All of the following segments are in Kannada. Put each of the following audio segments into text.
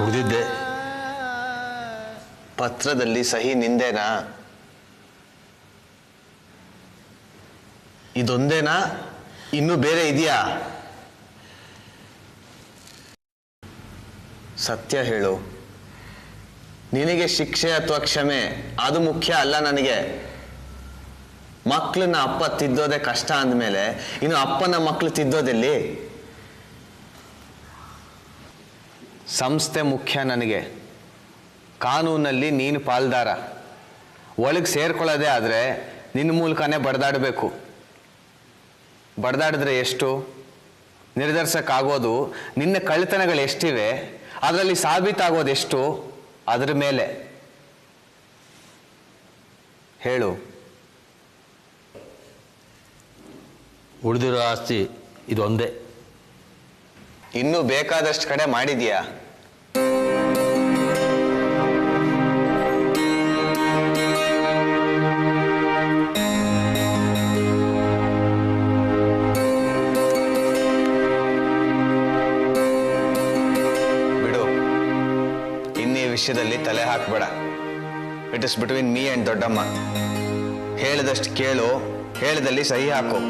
ಕುಡಿದಿದ್ದೆ. ಪತ್ರದಲ್ಲಿ ಸಹಿ ನಿಂದೇನಾ? ಇದೊಂದೇನಾ? ಇನ್ನೂ ಬೇರೆ ಇದೆಯಾ? ಸತ್ಯ ಹೇಳು. ನಿನಗೆ ಶಿಕ್ಷೆ ಅಥವಾ ಕ್ಷಮೆ ಅದು ಮುಖ್ಯ ಅಲ್ಲ ನನಗೆ. ಮಕ್ಕಳನ್ನ ಅಪ್ಪ ತಿದ್ದೋದೇ ಕಷ್ಟ ಅಂದಮೇಲೆ ಇನ್ನು ಅಪ್ಪನ ಮಕ್ಕಳು ತಿದ್ದೋದೆಲ್ಲಿ? ಸಂಸ್ಥೆ ಮುಖ್ಯ ನನಗೆ. ಕಾನೂನಲ್ಲಿ ನೀನು ಪಾಲ್ದಾರ. ಒಳಗೆ ಸೇರ್ಕೊಳ್ಳೋದೇ ಆದರೆ ನಿನ್ನ ಮೂಲಕನೇ ಬಡ್ದಾಡಬೇಕು. ಬಡ್ದಾಡಿದ್ರೆ ಎಷ್ಟು? ನಿರ್ಧರಿಸೋಕ್ಕಾಗೋದು ನಿನ್ನ ಕಳ್ಳತನಗಳು ಎಷ್ಟಿವೆ, ಅದರಲ್ಲಿ ಸಾಬೀತಾಗೋದು ಎಷ್ಟು, ಅದರ ಮೇಲೆ ಹೇಳು. ಉಳಿದಿರೋ ಆಸ್ತಿ ಇದೊಂದೇ. ಇನ್ನೂ ಬೇಕಾದಷ್ಟು ಕಡೆ ಮಾಡಿದ್ಯಾ? ಬಿಡು, ಇನ್ನೀ ವಿಷಯದಲ್ಲಿ ತಲೆ ಹಾಕ್ಬೇಡ. It is between me and ದೊಡ್ಡಮ್ಮ. ಹೇಳಿದಷ್ಟು ಕೇಳು, ಹೇಳಿದಲ್ಲಿ ಸಹಿ ಹಾಕು.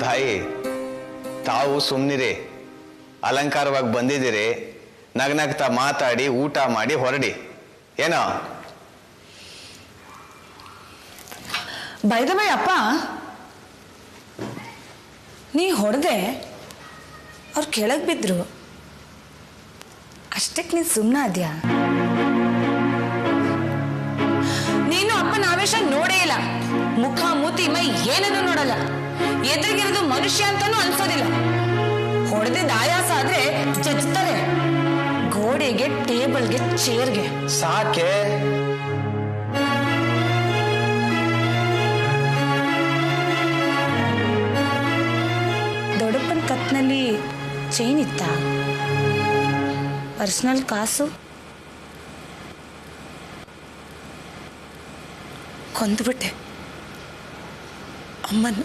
ತಾಯಿ, ತಾವು ಸುಮ್ಮನಿರಿ. ಅಲಂಕಾರವಾಗಿ ಬಂದಿದ್ದೀರಿ, ನಗ್ನಗ್ತಾ ಮಾತಾಡಿ ಊಟ ಮಾಡಿ ಹೊರಡಿ. ಏನೋ ಬೈದ ಬೈ ಅಪ್ಪ, ನೀ ಹೊಡೆದೆ, ಅವ್ರು ಕೆಳಗೆ ಬಿದ್ರು, ಅಷ್ಟಕ್ಕೆ ನೀನು ಸುಮ್ಮನೆ ಅದ್ಯಾ? ನೀನು ಅಪ್ಪನ ಆವೇಶ ನೋಡೇ ಇಲ್ಲ. ಮುಖ ಮೂತಿ ಮೈ ಏನನ್ನು ನೋಡಲ್ಲ. ಎದುರಿಗಿರೋದು ಮನುಷ್ಯ ಅಂತಾನೂ ಅನ್ಸೋದಿಲ್ಲ. ಹೊಡೆದಿದ್ದ ಆಯಾಸ ಆದ್ರೆ ಜಜ್ತಾರೆ, ಗೋಡೆಗೆ, ಟೇಬಲ್ಗೆ, ಚೇರ್ಗೆ. ಸಾಕೆ. ದೊಡ್ಡಪ್ಪನ ಕತ್ನಲ್ಲಿ ಚೈನ್ ಇತ್ತ? ಪರ್ಸನಲ್ ಕಾಸು? ಕೊಂದ್ಬಿಟ್ಟೆ ಅಮ್ಮನ.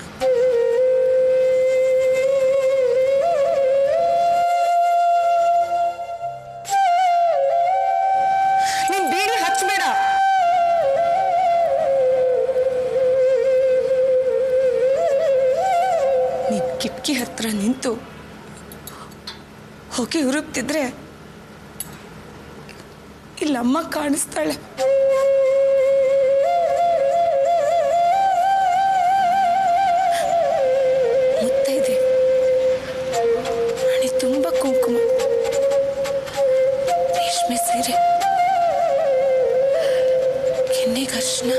ನೀನ್ ಬೀಡಿ ಹಚ್ಚಬೇಡ. ನೀನ್ ಕಿಟಕಿ ಹತ್ರ ನಿಂತು ಹೊಗೆ ಉರುಗ್ತಿದ್ರೆ ಇಲ್ಲಮ್ಮ ಕಾಣಿಸ್ತಾಳೆ. ಮುತ್ತೈದೆ, ಹಣೆ ತುಂಬ ಕುಂಕುಮ, ರೇಷ್ಮೆ ಸೀರೆ, ಕೆನ್ನೆಗೆ ಅರ್ಶಿನ.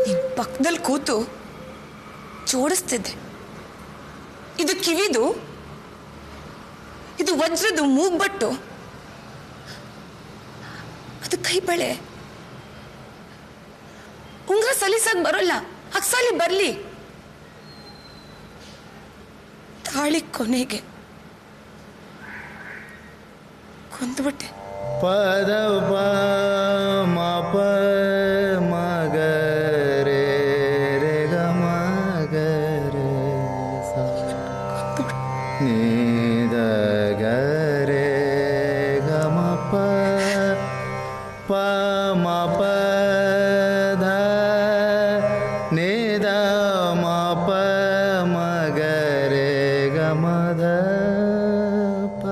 ನಿನ್ ಪಕ್ಕದಲ್ಲಿ ಕೂತು ಜೋಡಿಸ್ತಿದ್ದೆ. ಇದು ಕಿವಿದು, ಇದು ವಜ್ರದು ಮೂಗ್ಬಟ್ಟು, ಅದು ಕೈ ಬಳೆ. ಉಂಗ್ರ ಸಲೀಸಾಗಿ ಬರೋಲ್ಲ, ಅಕ್ಸಾಲಿ ಬರ್ಲಿ. ತಾಳಿ ಕೊನೆಗೆ ಕೊಂದ್ಬಿಟ್ಟೆ. ಪದ ಪ ಮಗರೆ ರೆ ಗ ಮಗರೆ ನೀದ ಗರೆ ಗ ಮ ಪ ಮ ಪ ಧ ನೀದ ಮ ಪ ಮಗರೆ ಗ ಮ ಧ ಪ.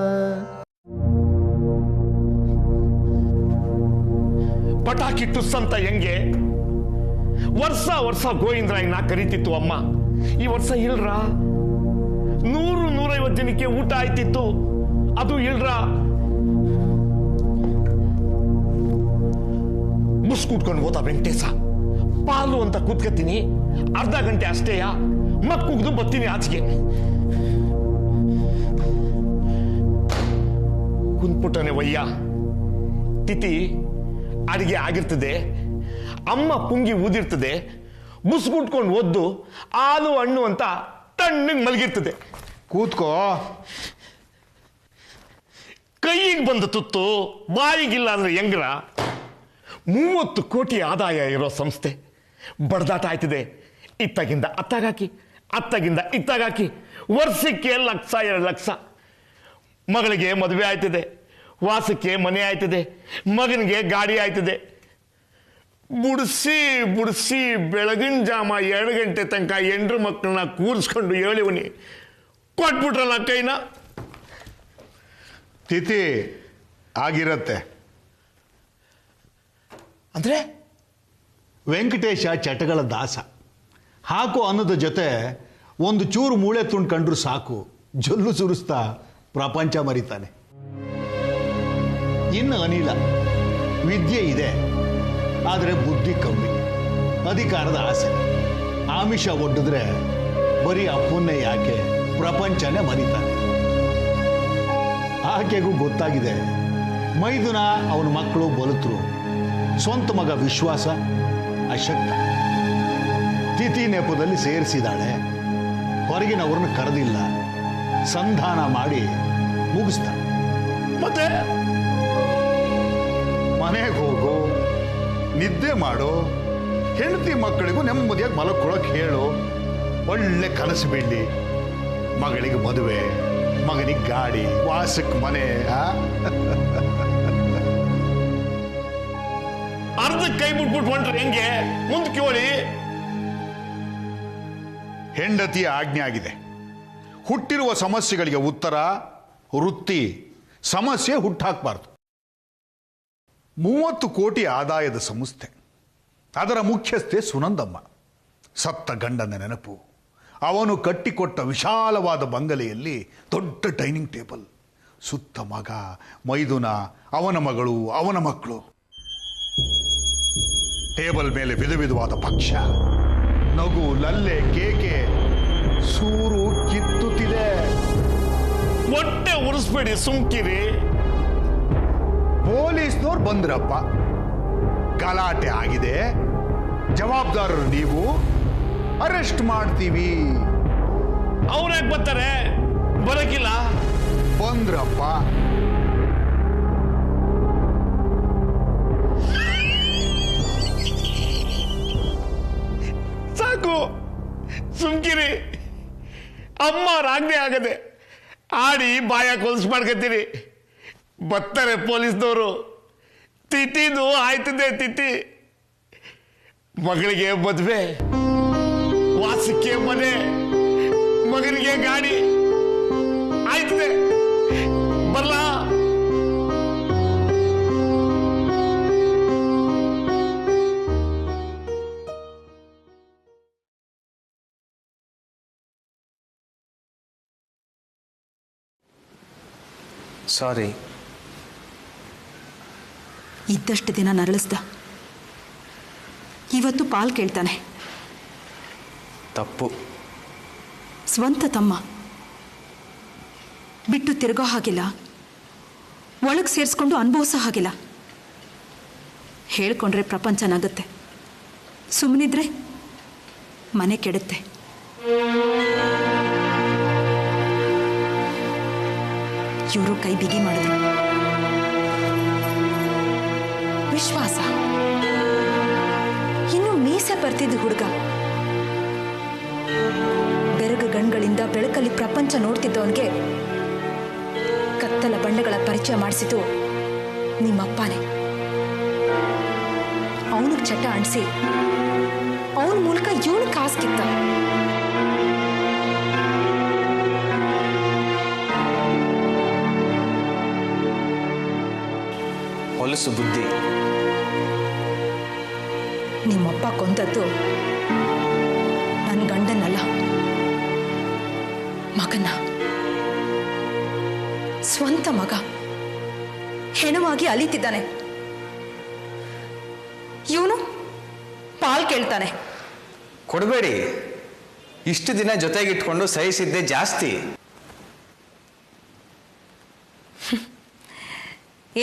ಪಟಾಕಿ ಟುಸ್ ಅಂತ ಹೆಂಗೆ ವರ್ಷ ವರ್ಷ ಗೋವಿಂದರಾಯನ ಕರೀತಿತ್ತು ಅಮ್ಮ. ಈ ವರ್ಷ ಇಲ್ರ. 100-150 ಜನಕ್ಕೆ ಊಟ ಆಯ್ತಿತ್ತು, ಅದು ಇಲ್ರ. ಬುಸ್ ಕೂತ್ಕೊಂಡು ಹೋದ ವೆಂಕಟೇಶ. ಪಾಲು ಅಂತ ಕೂತ್ಕತ್ತೀನಿ, ಅರ್ಧ ಗಂಟೆ ಅಷ್ಟೇಯ, ಮಕ್ಕುಗ್ದು ಬತ್ತೀನಿ ಆಚೆಗೆ. ಕುಂತ್ಬಿಟ್ಟನೆ ವಯ್ಯ. ತಿಥಿ ಅಡಿಗೆ ಆಗಿರ್ತದೆ, ಅಮ್ಮ ಪುಂಗಿ ಊದಿರ್ತದೆ, ಬುಸ್ಗುಟ್ಕೊಂಡು ಒದ್ದು ಹಾಲು ಹಣ್ಣು ಅಂತ ತಣ್ಣಗೆ ಮಲಗಿರ್ತದೆ. ಕೂತ್ಕೋ. ಕೈಗೆ ಬಂದ ತುತ್ತು ಬಾಯಿಗಿಲ್ಲ ಅಂದ್ರೆ ಹೆಂಗ್ರ? 30 ಕೋಟಿ ಆದಾಯ ಇರೋ ಸಂಸ್ಥೆ ಬಡದಾಟ ಆಯ್ತಿದೆ. ಇತ್ತಾಗಿಂದ ಅತ್ತಾಗಾಕಿ, ಅತ್ತಾಗಿಂದ ಇತ್ತಾಗಾಕಿ, ವರ್ಷಕ್ಕೆ 1 ಲಕ್ಷ 2 ಲಕ್ಷ. ಮಗಳಿಗೆ ಮದುವೆ ಆಯ್ತಿದೆ, ವಾಸಕ್ಕೆ ಮನೆ ಆಯ್ತಿದೆ, ಮಗನಿಗೆ ಗಾಡಿ ಆಯ್ತಿದೆ. ಬುಡಿಸಿ ಬೆಳಗಿನ ಜಾಮ 2 ಗಂಟೆ ತನಕ 8 ಮಕ್ಕಳನ್ನ ಕೂರಿಸ್ಕೊಂಡು ಹೇಳಿವನಿ ಕೊಟ್ಬಿಟ್ರಲ್ಲ ಕೈನ. ತಿಥಿ ಆಗಿರತ್ತೆ. ಅಂದ್ರೆ ವೆಂಕಟೇಶ ಚಟಗಳ ದಾಸ. ಹಾಕು ಅನ್ನದ ಜೊತೆ ಒಂದು ಚೂರು ಮೂಳೆ ತುಂಡು ಕಂಡ್ರು ಸಾಕು, ಜೊಲ್ಲು ಸುರಿಸ್ತಾ ಪ್ರಪಂಚ ಮರಿತಾನೆ. ಇನ್ನು ಅನಿಲ ವಿದ್ಯೆ ಇದೆ, ಆದರೆ ಬುದ್ಧಿ ಕಮ್ಮಿ, ಅಧಿಕಾರದ ಆಸೆ. ಆಮಿಷ ಒಡ್ಡಿದ್ರೆ ಬರೀ ಅಪ್ಪನ್ನೇ ಯಾಕೆ ಪ್ರಪಂಚನೇ ಮರಿತಾನೆ. ಆಕೆಗೂ ಗೊತ್ತಾಗಿದೆ ಮೈದುನ ಅವನ ಮಕ್ಕಳು ಬಲುತರು, ಸ್ವಂತ ಮಗ ವಿಶ್ವಾಸ ಅಶಕ್ತ. ತಿಥಿ ನೆಪದಲ್ಲಿ ಸೇರಿಸಿದಾಳೆ, ಹೊರಗಿನವ್ರನ್ನ ಕರೆದಿಲ್ಲ, ಸಂಧಾನ ಮಾಡಿ ಮುಗಿಸ್ತಾಳೆ. ಮತ್ತೆ ಮನೆಗೆ ಹೋಗು, ನಿದ್ದೆ ಮಾಡು, ಹೆಂಡತಿ ಮಕ್ಕಳಿಗೂ ನೆಮ್ಮದಿಯಾಗಿ ಮಲಕ್ಕೊಳಕ್ ಹೇಳು, ಒಳ್ಳೆ ಕನಸು ಬೀಳಿ. ಮಗಳಿಗೆ ಮದುವೆ, ಮಗನಿಗೆ ಗಾಡಿ, ವಾಸಕ್ಕೆ ಮನೆ. ಅರ್ಧ ಕೈ ಬಿಟ್ಬಿಟ್ಟು ಹೊಂಟ್ರೆ ಹೆಂಗೆ? ಮುಂದೆ ಕೇಳಿ. ಹೆಂಡತಿಯ ಆಜ್ಞೆ ಆಗಿದೆ. ಹುಟ್ಟಿರುವ ಸಮಸ್ಯೆಗಳಿಗೆ ಉತ್ತರ, ವೃತ್ತಿ, ಸಮಸ್ಯೆ ಹುಟ್ಟಾಕಬಾರ್ದು. 30 ಕೋಟಿ ಆದಾಯದ ಸಂಸ್ಥೆ, ಅದರ ಮುಖ್ಯಸ್ಥೆ ಸುನಂದಮ್ಮ. ಸತ್ತ ಗಂಡನ ನೆನಪು, ಅವನು ಕಟ್ಟಿಕೊಟ್ಟ ವಿಶಾಲವಾದ ಬಂಗಲೆಯಲ್ಲಿ ದೊಡ್ಡ ಡೈನಿಂಗ್ ಟೇಬಲ್, ಸುತ್ತ ಮಗ, ಮೈದುನ, ಅವನ ಮಗಳು, ಅವನ ಮಕ್ಕಳು. ಟೇಬಲ್ ಮೇಲೆ ವಿಧವಿಧವಾದ ಭಕ್ಷ್ಯ, ನಗು, ಲಲ್ಲೆ, ಕೇಕೆ, ಸೂರು ಕಿತ್ತುತ್ತಿದೆ. ಹೊಟ್ಟೆ ಉರಿಸ್ಬೇಡಿ, ಸುಮ್ಕಿರಿ. ಪೊಲೀಸ್ನವ್ರು ಬಂದ್ರಪ್ಪ, ಗಲಾಟೆ ಆಗಿದೆ, ಜವಾಬ್ದಾರರು ನೀವು, ಅರೆಸ್ಟ್ ಮಾಡ್ತೀವಿ. ಅವ್ರ್ಯಾಕೆ ಬರ್ತಾರೆ? ಬರಕಿಲ್ಲ. ಬಂದ್ರಪ್ಪ. ಸಾಕು, ಸುಮ್ಕಿರಿ. ಅಮ್ಮ ರಾಜ್ಞೆ ಆಗದೆ ಆಡಿ ಬಾಯ ಕೊಲ್ಸ್ ಮಾಡ್ಕತ್ತೀರಿ. ಬರ್ತಾರೆ ಪೊಲೀಸ್ನವರು. ತಿಥಿದು ಆಯ್ತದೆ. ತಿಥಿ ಮಗಳಿಗೆ ಮದುವೆ, ವಾಸಕ್ಕೆ ಮನೆ, ಮಗನಿಗೆ ಗಾಡಿ ಆಯ್ತದೆ. ಬರ್ಲಾ? ಸಾರಿ. ಇದ್ದಷ್ಟು ದಿನ ನರಳಿಸ್ದ, ಇವತ್ತು ಪಾಲ್ ಕೇಳ್ತಾನೆ. ತಪ್ಪು. ಸ್ವಂತ ತಮ್ಮ ಬಿಟ್ಟು ತಿರುಗೋ ಹಾಗಿಲ್ಲ, ಒಳಗೆ ಸೇರಿಸ್ಕೊಂಡು ಅನುಭವಿಸೋ ಹಾಗಿಲ್ಲ. ಹೇಳ್ಕೊಂಡ್ರೆ ಪ್ರಪಂಚ ನಗುತ್ತೆ, ಸುಮ್ಮನಿದ್ರೆ ಮನೆ ಕೆಡುತ್ತೆ. ಇವರು ಕೈ ಬಿಗಿ ಮಾಡಿದ್ರು. ವಿಶ್ವಾಸ ಇನ್ನು ಮೀಸೆ ಬರ್ತಿದ್ದ ಹುಡುಗ, ಬೆರಗು ಗಣ್ಗಳಿಂದ ಬೆಳಕಲ್ಲಿ ಪ್ರಪಂಚ ನೋಡ್ತಿದ್ದವನಿಗೆ ಕತ್ತಲ ಬಂಡೆಗಳ ಪರಿಚಯ ಮಾಡಿಸಿತು ನಿಮ್ಮಪ್ಪನೇ. ಅವನಿಗೆ ಚಟ ಅಣಿಸಿ ಅವನ ಮೂಲಕ ಇವನು ಕಾಸ್ಕಿತ್ತ. ಹೊಲಸು ಬುದ್ಧಿ. ನಿಮ್ಮಪ್ಪ ಕೊಂದದ್ದು ನನ್ನ ಗಂಡನಲ್ಲ, ಮಗನ. ಸ್ವಂತ ಮಗ ಹೆಣವಾಗಿ ಅಲಿತಿದ್ದಾನೆ. ಇವನು ಪಾಲ್ ಕೇಳ್ತಾನೆ. ಕೊಡಬೇಡಿ. ಇಷ್ಟು ದಿನ ಜೊತೆಗಿಟ್ಕೊಂಡು ಸಹಿಸಿದ್ದೆ ಜಾಸ್ತಿ.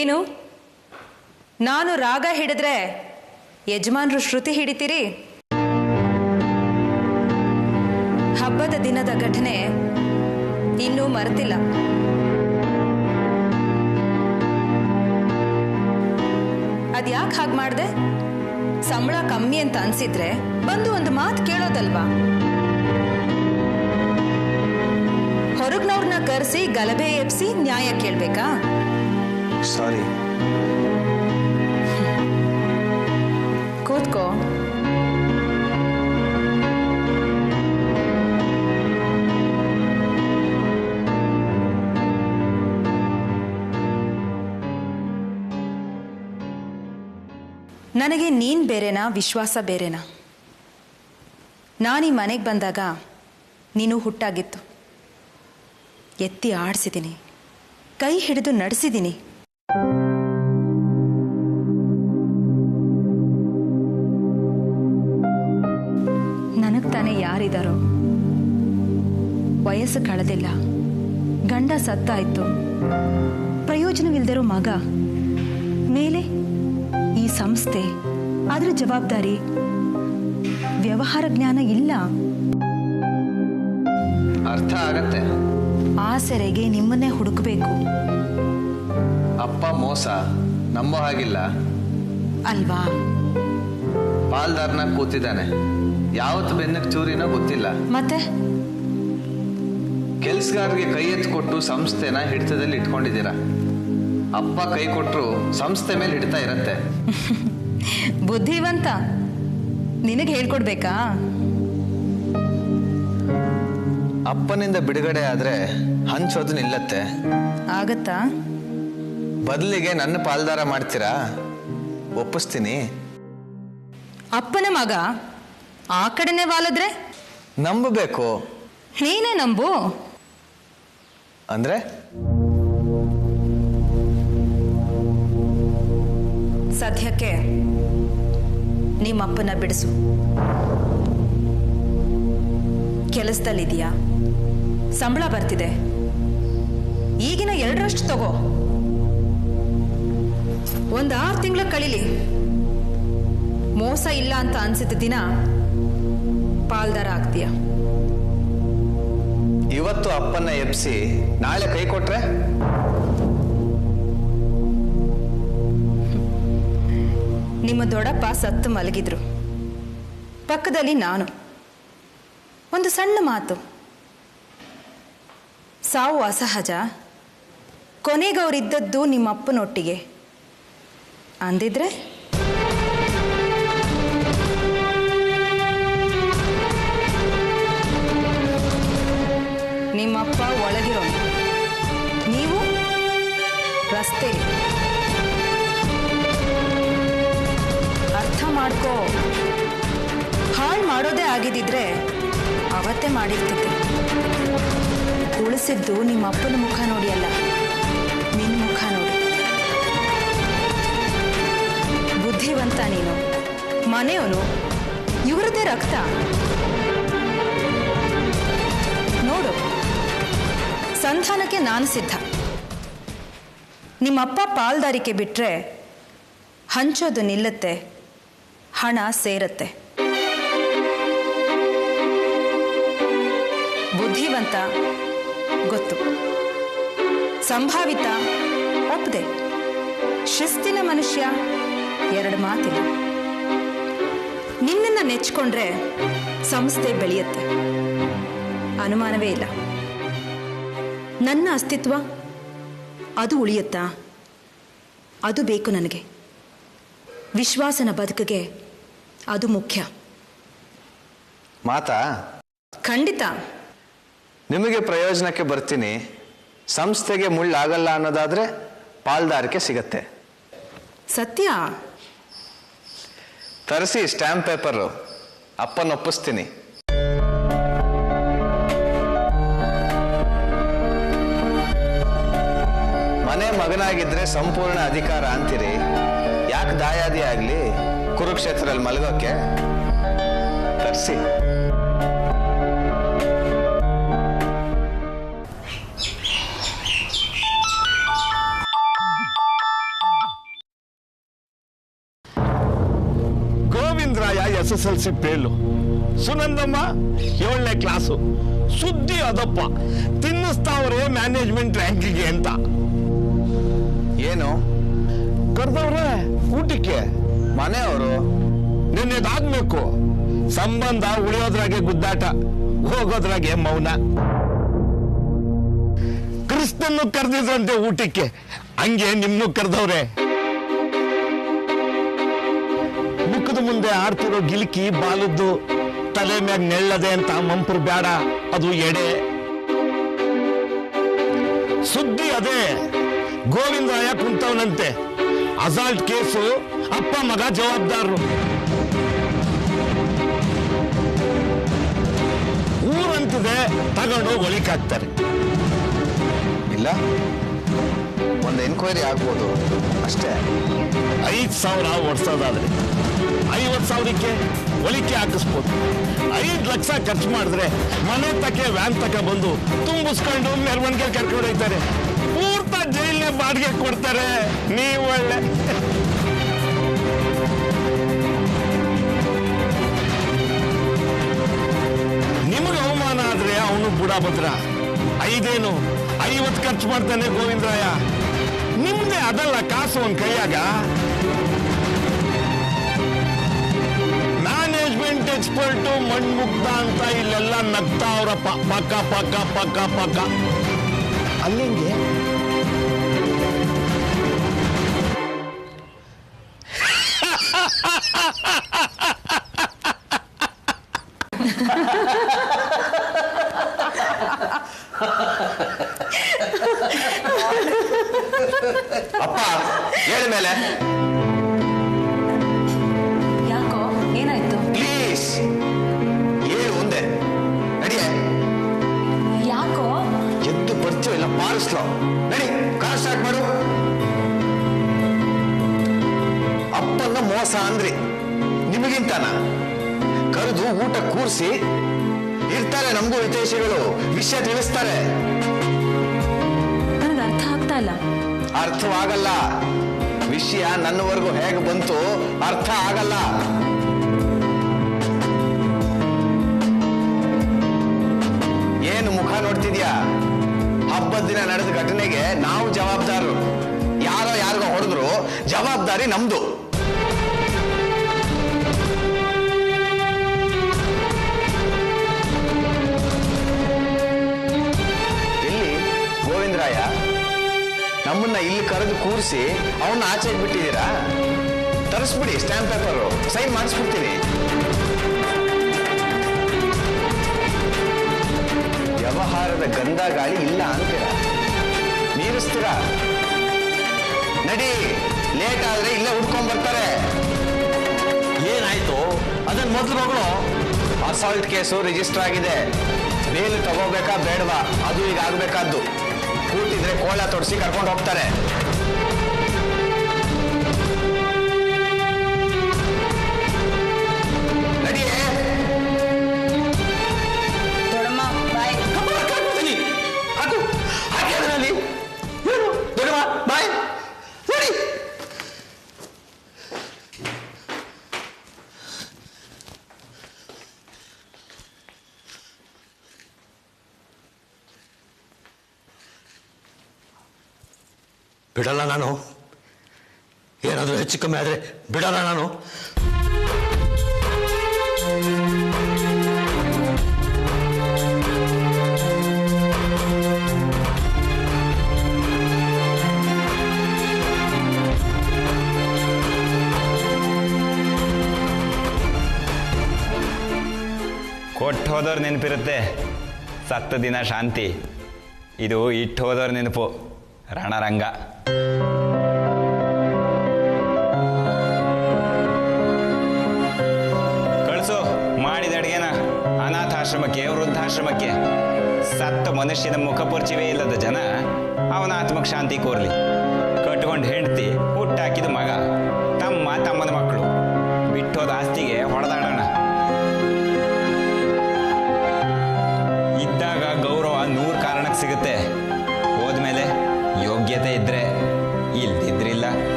ಏನು, ನಾನು ರಾಗ ಹಿಡಿದ್ರೆ ಯಜಮಾನರು ಶ್ರುತಿ ಹಿಡಿತೀರಿ? ಹಬ್ಬದ ದಿನದ ಘಟನೆ ಇನ್ನೂ ಮರೆತಿಲ್ಲ. ಯಾಕೆ ಹಾಗೆ ಮಾಡ್ದೆ? ಸಂಬಳ ಕಮ್ಮಿ ಅಂತ ಅನ್ಸಿದ್ರೆ ಬಂದು ಒಂದು ಮಾತು ಕೇಳೋದಲ್ವಾ? ಹೊರಗ್ನವ್ರನ್ನ ಕರೆಸಿ ಗಲಭೆ ಎಬ್ಸಿ ನ್ಯಾಯ ಕೇಳ್ಬೇಕಾ? ಸಾರಿ. ಕೂತ್ಕೋ. ನನಗೆ ನೀನ್ ಬೇರೆನಾ, ವಿಶ್ವಾಸ ಬೇರೆನಾ? ನಾನೀ ಮನೆಗೆ ಬಂದಾಗ ನೀನು ಹುಟ್ಟಾಗಿತ್ತು. ಎತ್ತಿ ಆಡಿಸಿದ್ದೀನಿ, ಕೈ ಹಿಡಿದು ನಡೆಸಿದ್ದೀನಿ. ನನಗೆ ತಾನೇ ಯಾರಿದ್ದಾರೋ? ವಯಸ್ಸು ಕಳೆದಿಲ್ಲ, ಗಂಡ ಸತ್ತಾಯ್ತು, ಪ್ರಯೋಜನವಿಲ್ದಿರೋ ಮಗ, ಮೇಲೆ ಈ ಸಂಸ್ಥೆ, ಅದರ ಜವಾಬ್ದಾರಿ, ವ್ಯವಹಾರ ಜ್ಞಾನ ಇಲ್ಲ. ಅರ್ಥ ಆಗತ್ತೆ. ಆ ಸೆರೆಗೆ ನಿಮ್ಮನ್ನೇ ಹುಡುಕಬೇಕು ಅಪ್ಪ ಮೋಸ ನಂಬೋ ಹಾಗಿಲ್ಲ ಅಲ್ವಾ? ಪಾಲ್ದಾರ್ನ ಕೂತಿದ್ದಾನೆ, ಯಾವತ್ತು ಬೆನ್ನಕ್ಕೆ ಚೂರಿನೋ ಗೊತ್ತಿಲ್ಲ. ಮತ್ತೆ ಕೆಲ್ಸಗಾರರಿಗೆ ಕೈ ಎತ್ತು ಕೊಟ್ಟು ಸಂಸ್ಥೆನ ಹಿಡಿತದಲ್ಲಿ ಇಟ್ಕೊಂಡಿದ್ದೀರಾ. ಅಪ್ಪ ಕೈ ಕೊಟ್ಟರು ಸಂಸ್ಥೆ ಮೇಲೆ ಹಿಡ್ತಾ ಇರತ್ತೆ. ಬುದ್ಧಿವಂತ, ನಿನಗೆ ಹೇಳ್ಕೊಡ್ಬೇಕಾ? ಅಪ್ಪನಿಂದ ಬಿಡುಗಡೆ ಆದ್ರೆ ಹಂಚೋದು ನಿಲ್ಲತ್ತೆ. ಆಗತ್ತಾ? ಬದಲಿಗೆ ನನ್ನ ಪಾಲ್ದಾರ ಮಾಡ್ತೀರಾ? ಒಪ್ಪಿಸ್ತೀನಿ. ಅಪ್ಪನ ಮಗ ಆ ಕಡೆನೆ ವಾಲಿದ್ರೆ ನಂಬಬೇಕು. ನೀನೇ ನಂಬು. ಅಂದ್ರೆ ಸದ್ಯಕ್ಕೆ ನಿಮ್ಮಪ್ಪನ ಬಿಡಿಸು. ಕೆಲಸದಲ್ಲಿದೆಯಾ? ಸಂಬಳ ಬರ್ತಿದೆ, ಈಗಿನ 2ರಷ್ಟು ತಗೋ. ಒಂದು 6 ತಿಂಗಳ ಕಳೀಲಿ. ಮೋಸ ಇಲ್ಲ ಅಂತ ಅನ್ಸಿದ ದಿನ ಪಾಲ್ದಾರ ಆಗ್ತೀಯ. ಇವತ್ತು ಅಪ್ಪನ್ನ ಎಬ್ಸಿ ನಾಳೆ ಕೈ ಕೊಟ್ರೆ? ನಿಮ್ಮ ದೊಡ್ಡಪ್ಪ ಸತ್ತು ಮಲಗಿದ್ರು, ಪಕ್ಕದಲ್ಲಿ ನಾನು. ಒಂದು ಸಣ್ಣ ಮಾತು, ಸಾವು ಅಸಹಜ, ಕೊನೆಗವರಿದ್ದದ್ದು ನಿಮ್ಮಪ್ಪನೊಟ್ಟಿಗೆ ಅಂದಿದ್ರೆ ನಿಮ್ಮಪ್ಪ ಒಳಗಿರೋನು, ನೀವು ರಸ್ತೆಲಿ. ಅರ್ಥ ಮಾಡ್ಕೋ. ಹಾಳು ಮಾಡೋದೇ ಆಗಿದ್ದಿದ್ರೆ ಅವತ್ತೇ ಮಾಡಿರ್ತಿದ್ದೆ. ಉಳಿಸಿದ್ದು ನಿಮ್ಮ ಅಪ್ಪನ ಮುಖ ನೋಡಿ ಅಲ್ಲ, ನಿನ್ನ ಮುಖ ನೋಡಿ. ಬುದ್ಧಿವಂತ ನೀನು, ಮನೆಯವನು, ಇವ್ರದ್ದೇ ರಕ್ತ. ನೋಡು, ಸಂಧಾನಕ್ಕೆ ನಾನು ಸಿದ್ಧ. ನಿಮ್ಮಪ್ಪ ಪಾಲ್ದಾರಿಕೆ ಬಿಟ್ರೆ ಹಂಚೋದು ನಿಲ್ಲತ್ತೆ, ಹಣ ಸೇರತ್ತೆ. ಬುದ್ಧಿವಂತ ಗೊತ್ತು, ಸಂಭಾವಿತ ಒಪ್ಪದೆ, ಶಿಸ್ತಿನ ಮನುಷ್ಯ 2 ಮಾತಿಲ್ಲ. ನಿನ್ನನ್ನು ನೆಚ್ಕೊಂಡ್ರೆ ಸಂಸ್ಥೆ ಬೆಳೆಯುತ್ತೆ, ಅನುಮಾನವೇ ಇಲ್ಲ. ನನ್ನ ಅಸ್ತಿತ್ವ ಅದು ಉಳಿಯುತ್ತಾ? ಅದು ಬೇಕು ನನಗೆ. ವಿಶ್ವಾಸನ ಬದುಕಿಗೆ ಅದು ಮುಖ್ಯ. ಮಾತಾ? ಖಂಡಿತ. ನಿಮಗೆ ಪ್ರಯೋಜನಕ್ಕೆ ಬರ್ತೀನಿ, ಸಂಸ್ಥೆಗೆ ಮುಳ್ಳಾಗಲ್ಲ ಅನ್ನೋದಾದ್ರೆ ಪಾಲ್ದಾರಿಕೆ ಸಿಗತ್ತೆ. ಸತ್ಯ. ತರಿಸಿ ಸ್ಟ್ಯಾಂಪ್ ಪೇಪರು, ಅಪ್ಪನ ಒಪ್ಪಿಸ್ತೀನಿ. ಮನೆ ಮಗನಾಗಿದ್ರೆ ಸಂಪೂರ್ಣ ಅಧಿಕಾರ ಅಂತೀರಿ. ಯಾಕೆ ದಾಯಾದಿ ಆಗ್ಲಿ ಕುರುಕ್ಷೇತ್ರದಲ್ಲಿ ಮಲಗೋಕೆ? ತರಿಸಿ. Govindaraya SSLC fail, Sunandamma 7ನೇ class. ಸುದ್ದಿ ಅದಪ್ಪ, ತಿನ್ನಿಸ್ತಾವ್ರೆ ಮ್ಯಾನೇಜ್ಮೆಂಟ್ ರ್ಯಾಂಕಿಗೆ ಅಂತ. ಏನು ಕರೆದವ್ರೆ ಊಟಕ್ಕೆ ಮನೆಯವರು ನಿನ್ನೆದಾಗ್ಬೇಕು. ಸಂಬಂಧ ಉಳಿಯೋದ್ರಾಗೆ ಗುದ್ದಾಟ, ಹೋಗೋದ್ರಾಗೆ ಮೌನ. ಕ್ರಿಸ್ತನ್ನು ಕರೆದಿದ್ರಂತೆ ಊಟಕ್ಕೆ, ಹಂಗೆ ನಿಮ್ನು ಕರೆದವ್ರೆ. ಮುಖದ ಮುಂದೆ ಆಡ್ತಿರೋ ಗಿಲ್ಕಿ ಬಾಲದ್ದು, ತಲೆ ಮ್ಯಾಗ ನೆಳ್ಳದೆ ಅಂತ ಮಂಪ್ರು ಬೇಡ, ಅದು ಎಡೆ. ಸುದ್ದಿ ಅದೇ, ಗೋವಿಂದರಾಯ ಕುಂತವನಂತೆ. ಅಸಾಲ್ಟ್ ಕೇಸು, ಅಪ್ಪ ಮಗ ಜವಾಬ್ದಾರರು. ಊರಂತಿದೆ, ತಗೊಂಡು ಒಳಿಕಾಕ್ತಾರೆ. ಇಲ್ಲ, ಒಂದು ಎನ್ಕ್ವೈರಿ ಆಗ್ಬೋದು ಅಷ್ಟೇ. 5,000 ಓಡಿಸೋದಾದ್ರೆ 50,000ಕ್ಕೆ ಒಲಿಕೆ ಹಾಕಿಸ್ಬೋದು. 5 ಲಕ್ಷ ಖರ್ಚು ಮಾಡಿದ್ರೆ ಮನೆ ತಕ್ಕೆ ವ್ಯಾನ್ ತಕ ಬಂದು ತುಂಬಿಸ್ಕೊಂಡು ಮೆರವಣಿಗೆ ಕರ್ಕೊಂಡು ಹೋಗ್ತಾರೆ. ಪೂರ್ತ ಜೈಲ್ನ ಬಾಡಿಗೆ ಕೊಡ್ತಾರೆ. ನೀವು ಒಳ್ಳೆ ನಿಮಗೆ ಅವಮಾನ ಆದ್ರೆ ಅವನು ಬುಡಾಭದ್ರ. 5 50 ಖರ್ಚು ಮಾಡ್ತಾನೆ ಗೋವಿಂದರಾಯ. ನಿಮ್ದೆ ಅದಲ್ಲ ಕಾಸು ಒಂದ್ ಕೈಯಾಗ. ಮ್ಯಾನೇಜ್ಮೆಂಟ್ ಎಕ್ಸ್ಪರ್ಟು ಮಣ್ಮುಗ್ಧ ಅಂತ ಇಲ್ಲೆಲ್ಲ ನಗ್ತಾ ಅವ್ರ ಪಕ್ಕ ಪಕ್ಕ ಪಕ್ಕ ಪಕ್ಕ. ಅಲ್ಲಿಂಗೆ ಅಪ್ಪ ಹೇಳ ಮೇಲೆ ಯಾಕೋ ಏನಾಯ್ತು? ಪ್ಲೀಸ್ ಹೇಳು ಮುಂದೆ. ನಡಿಯೇ. ಯಾಕೋ? ಎದ್ದು ಬರ್ತೀವಿ ಇಲ್ಲ ಪಾರಿಸ್ಲೋ. ನಡಿ, ಕಾರ್ ಸ್ಟಾರ್ಟ್ ಮಾಡು. ಅಪ್ಪನ್ನ ಮೋಸ ಅಂದ್ರಿ, ನಿಮಗಿಂತಾನ? ಕರೆದು ಊಟ ಕೂರಿಸಿ ಇರ್ತಾರೆ. ನಮಗೂ ಹಿತೈಷಿಗಳು ವಿಷಯ ತಿಳಿಸ್ತಾರೆ. ನನಗೆ ಅರ್ಥ ಆಗ್ತಾ ಇಲ್ಲ. ಅರ್ಥವಾಗಲ್ಲ. ವಿಷಯ ನನ್ನವರೆಗೂ ಹೇಗೆ ಬಂತು ಅರ್ಥ ಆಗಲ್ಲ. ಏನು ಮುಖ ನೋಡ್ತಿದ್ಯಾ? ಹಬ್ಬದ ದಿನ ನಡೆದ ಘಟನೆಗೆ ನಾವು ಜವಾಬ್ದಾರರು. ಯಾರೋ ಯಾರಿಗೋ ಹೊಡೆದ್ರು ಜವಾಬ್ದಾರಿ ನಮ್ದು. ಎಲ್ಲಿ ಗೋವಿಂದರಾಯ? ನಮ್ಮನ್ನ ಇಲ್ಲಿ ಕರೆದು ಕೂರಿಸಿ ಅವನ್ನ ಆಚೆ ಬಿಟ್ಟಿದ್ದೀರಾ? ತರಿಸ್ಬಿಡಿ ಸ್ಟ್ಯಾಂಪ್ ಪೇಪರು, ಸೈನ್ ಮಾಡಿಸ್ಬಿಡ್ತೀನಿ. ವ್ಯವಹಾರದ ಗಂಧ ಗಾಳಿ ಇಲ್ಲ ಅಂತೀರ, ಮೀರಿಸ್ತೀರಾ? ನಡಿ, ಲೇಟ್ ಆದ್ರೆ ಇಲ್ಲೇ ಹುಡ್ಕೊಂಡ್ ಬರ್ತಾರೆ. ಏನಾಯ್ತು? ಅದನ್ನ ಮೊದಲು ಮಗಳು ಅಸಾಲ್ಟ್ ಕೇಸು ರಿಜಿಸ್ಟರ್ ಆಗಿದೆ. ಬೇಲ್ ತಗೋಬೇಕಾ ಬೇಡವಾ ಅದು ಈಗ ಆಗ್ಬೇಕಾದ್ದು. ಕೂತಿದ್ರೆ ಕೋಳ ತೊಡಿಸಿ ಕರ್ಕೊಂಡು ಹೋಗ್ತಾರೆ. ನಡಿಯೇ. ದೊಡ್ಡಮ್ಮ ಬಾಯ್. ಅದು ಹಾಗೆ ಅದರಲ್ಲಿ ಏನು ದೊಡ್ಡಮ್ಮ ಬಾಯ್ ನಡಿ. ಬಿಡಲ್ಲ ನಾನು. ಏನಾದರೂ ಹೆಚ್ಚು ಕಮ್ಮಿ ಆದರೆ ಬಿಡಲ್ಲ ನಾನು. ಕೊಟ್ಟು ಹೋದವ್ರು ನೆನಪಿರುತ್ತೆ, ಸತ್ತ ದಿನ ಶಾಂತಿ. ಇದು ಇಟ್ಟು ಹೋದವ್ರ ನೆನಪು, ರಣರಂಗ. ಕಳಿಸು ಮಾಡಿದ ಅಡುಗೆನ ಅನಾಥಾಶ್ರಮಕ್ಕೆ, ವೃದ್ಧಾಶ್ರಮಕ್ಕೆ. ಸತ್ತ ಮನುಷ್ಯನ ಮುಖಪರಿಚಯವೇ ಇಲ್ಲದ ಜನ ಅವನ ಆತ್ಮಕ್ಕೆ ಶಾಂತಿ ಕೋರ್ಲಿ. ಕಟ್ಕೊಂಡು ಹೆಂಡತಿ, ಹುಟ್ಟಾಕಿದ ಮಗ.